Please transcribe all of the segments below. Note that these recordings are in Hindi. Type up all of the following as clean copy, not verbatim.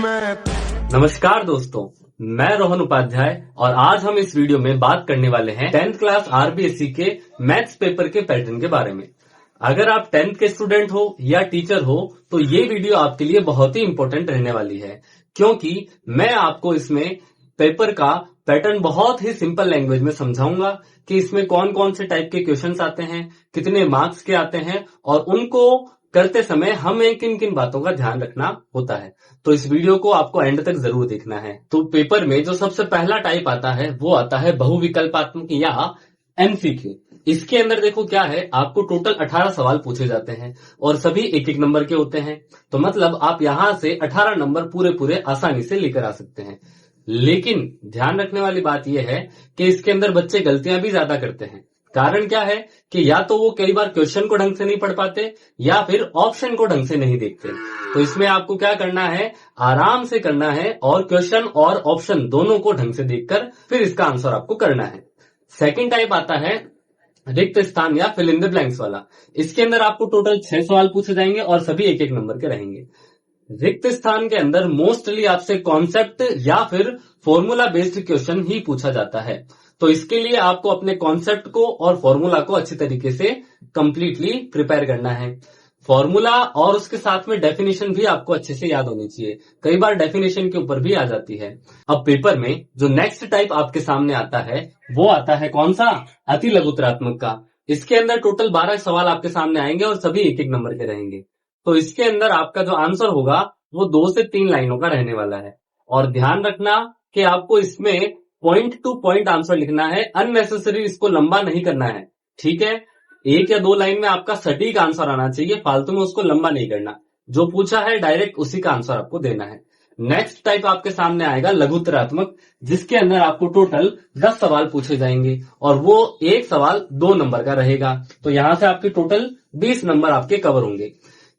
नमस्कार दोस्तों, मैं रोहन उपाध्याय और आज हम इस वीडियो में बात करने वाले हैं 10th क्लास आरबीएसई के मैथ्स पेपर के पैटर्न के बारे में। अगर आप 10th के स्टूडेंट हो या टीचर हो तो ये वीडियो आपके लिए बहुत ही इंपॉर्टेंट रहने वाली है, क्योंकि मैं आपको इसमें पेपर का पैटर्न बहुत ही सिंपल लैंग्वेज में समझाऊंगा कि इसमें कौन कौन से टाइप के क्वेश्चंस आते हैं, कितने मार्क्स के आते हैं और उनको करते समय हमें किन किन बातों का ध्यान रखना होता है। तो इस वीडियो को आपको एंड तक जरूर देखना है। तो पेपर में जो सबसे पहला टाइप आता है वो आता है बहुविकल्पात्मक या एमसीक्यू। इसके अंदर देखो क्या है, आपको टोटल 18 सवाल पूछे जाते हैं और सभी एक एक नंबर के होते हैं। तो मतलब आप यहां से 18 नंबर पूरे आसानी से लेकर आ सकते हैं। लेकिन ध्यान रखने वाली बात यह है कि इसके अंदर बच्चे गलतियां भी ज्यादा करते हैं। कारण क्या है कि या तो वो कई बार क्वेश्चन को ढंग से नहीं पढ़ पाते या फिर ऑप्शन को ढंग से नहीं देखते। तो इसमें आपको क्या करना है, आराम से करना है और क्वेश्चन और ऑप्शन दोनों को ढंग से देखकर फिर इसका आंसर आपको करना है। सेकंड टाइप आता है रिक्त स्थान या फिल इन द ब्लैंक्स वाला। इसके अंदर आपको टोटल 6 सवाल पूछे जाएंगे और सभी एक एक नंबर के रहेंगे। रिक्त स्थान के अंदर मोस्टली आपसे कॉन्सेप्ट या फिर फॉर्मूला बेस्ड क्वेश्चन ही पूछा जाता है। तो इसके लिए आपको अपने कॉन्सेप्ट को और फॉर्मूला को अच्छी तरीके से कंप्लीटली प्रिपेयर करना है। फॉर्मूला और उसके साथ में डेफिनेशन भी आपको अच्छे से याद होनी चाहिए। कई बार डेफिनेशन के ऊपर भी आ जाती है। अब पेपर में जो नेक्स्ट टाइप आपके सामने आता है वो आता है कौन सा, अति लघुत्तरात्मक का। इसके अंदर टोटल 12 सवाल आपके सामने आएंगे और सभी एक एक नंबर के रहेंगे। तो इसके अंदर आपका जो आंसर होगा वो 2 से 3 लाइनों का रहने वाला है। और ध्यान रखना कि आपको इसमें पॉइंट टू पॉइंट आंसर लिखना है, अननेसेसरी इसको लंबा नहीं करना है। ठीक है, 1 या 2 लाइन में आपका सटीक आंसर आना चाहिए, फालतू में उसको लंबा नहीं करना। जो पूछा है डायरेक्ट उसी का आंसर आपको देना है। नेक्स्ट टाइप आपके सामने आएगा लघुत्तरात्मक, जिसके अंदर आपको टोटल 10 सवाल पूछे जाएंगे और वो एक सवाल 2 नंबर का रहेगा। तो यहां से आपके टोटल 20 नंबर आपके कवर होंगे।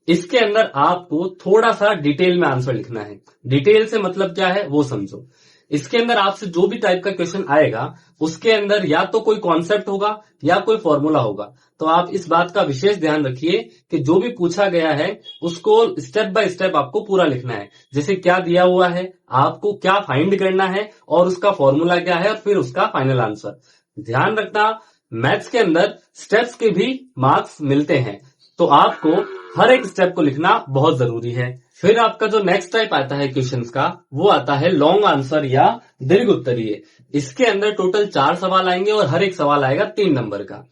इसके अंदर आपको थोड़ा सा डिटेल में आंसर लिखना है। डिटेल से मतलब क्या है वो समझो। इसके अंदर आपसे जो भी टाइप का क्वेश्चन आएगा उसके अंदर या तो कोई कॉन्सेप्ट होगा या कोई फॉर्मूला होगा। तो आप इस बात का विशेष ध्यान रखिए कि जो भी पूछा गया है उसको स्टेप बाय स्टेप आपको पूरा लिखना है। जैसे क्या दिया हुआ है, आपको क्या फाइंड करना है और उसका फॉर्मूला क्या है और फिर उसका फाइनल आंसर। ध्यान रखना, मैथ्स के अंदर स्टेप्स के भी मार्क्स मिलते हैं, तो आपको हर एक स्टेप को लिखना बहुत जरूरी है। फिर आपका जो नेक्स्ट टाइप आता है क्वेश्चंस का वो आता है लॉन्ग आंसर या दीर्घ उत्तरीय। इसके अंदर टोटल 4 सवाल आएंगे और हर एक सवाल आएगा 3 नंबर का।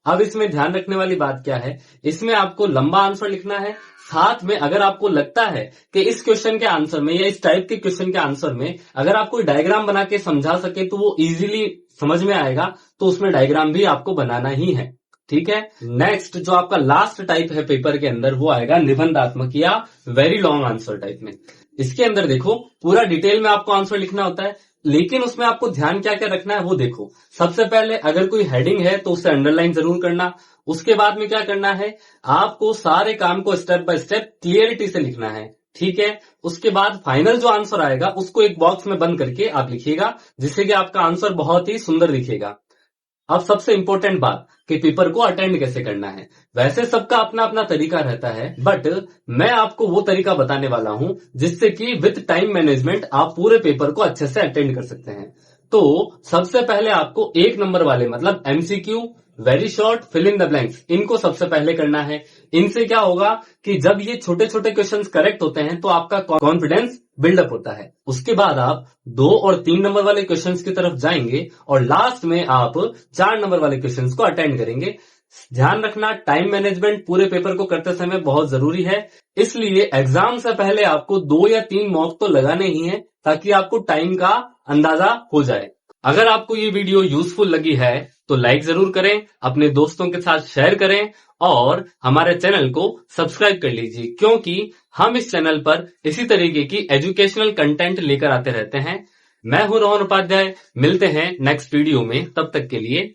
अब इसमें ध्यान रखने वाली बात क्या है, इसमें आपको लंबा आंसर लिखना है। साथ में अगर आपको लगता है कि इस क्वेश्चन के आंसर में या इस टाइप के क्वेश्चन के आंसर में अगर आप कोई डायग्राम बना के समझा सके तो वो इजीली समझ में आएगा, तो उसमें डायग्राम भी आपको बनाना ही है। ठीक है, नेक्स्ट जो आपका लास्ट टाइप है पेपर के अंदर वो आएगा निबंधात्मक या वेरी लॉन्ग आंसर टाइप में। इसके अंदर देखो पूरा डिटेल में आपको आंसर लिखना होता है, लेकिन उसमें आपको ध्यान क्या क्या रखना है वो देखो। सबसे पहले अगर कोई हेडिंग है तो उसे अंडरलाइन जरूर करना। उसके बाद में क्या करना है, आपको सारे काम को स्टेप बाय स्टेप क्लियरिटी से लिखना है। ठीक है, उसके बाद फाइनल जो आंसर आएगा उसको एक बॉक्स में बंद करके आप लिखिएगा, जिससे कि आपका आंसर बहुत ही सुंदर दिखेगा। अब सबसे इंपॉर्टेंट बात कि पेपर को अटेंड कैसे करना है। वैसे सबका अपना अपना तरीका रहता है, बट मैं आपको वो तरीका बताने वाला हूं जिससे कि विद टाइम मैनेजमेंट आप पूरे पेपर को अच्छे से अटेंड कर सकते हैं। तो सबसे पहले आपको 1 नंबर वाले मतलब MCQ, very short, fill in the blanks, इनको सबसे पहले करना है। इनसे क्या होगा कि जब ये छोटे छोटे क्वेश्चंस करेक्ट होते हैं तो आपका कॉन्फिडेंस बिल्डअप होता है। उसके बाद आप 2 और 3 नंबर वाले क्वेश्चंस की तरफ जाएंगे और लास्ट में आप 4 नंबर वाले क्वेश्चंस को अटेंड करेंगे। ध्यान रखना, टाइम मैनेजमेंट पूरे पेपर को करते समय बहुत जरूरी है, इसलिए एग्जाम से पहले आपको 2 या 3 मॉक तो लगाने ही है ताकि आपको टाइम का अंदाजा हो जाए। अगर आपको ये वीडियो यूजफुल लगी है तो लाइक जरूर करें, अपने दोस्तों के साथ शेयर करें और हमारे चैनल को सब्सक्राइब कर लीजिए, क्योंकि हम इस चैनल पर इसी तरीके की एजुकेशनल कंटेंट लेकर आते रहते हैं। मैं हूं रोहन उपाध्याय, मिलते हैं नेक्स्ट वीडियो में, तब तक के लिए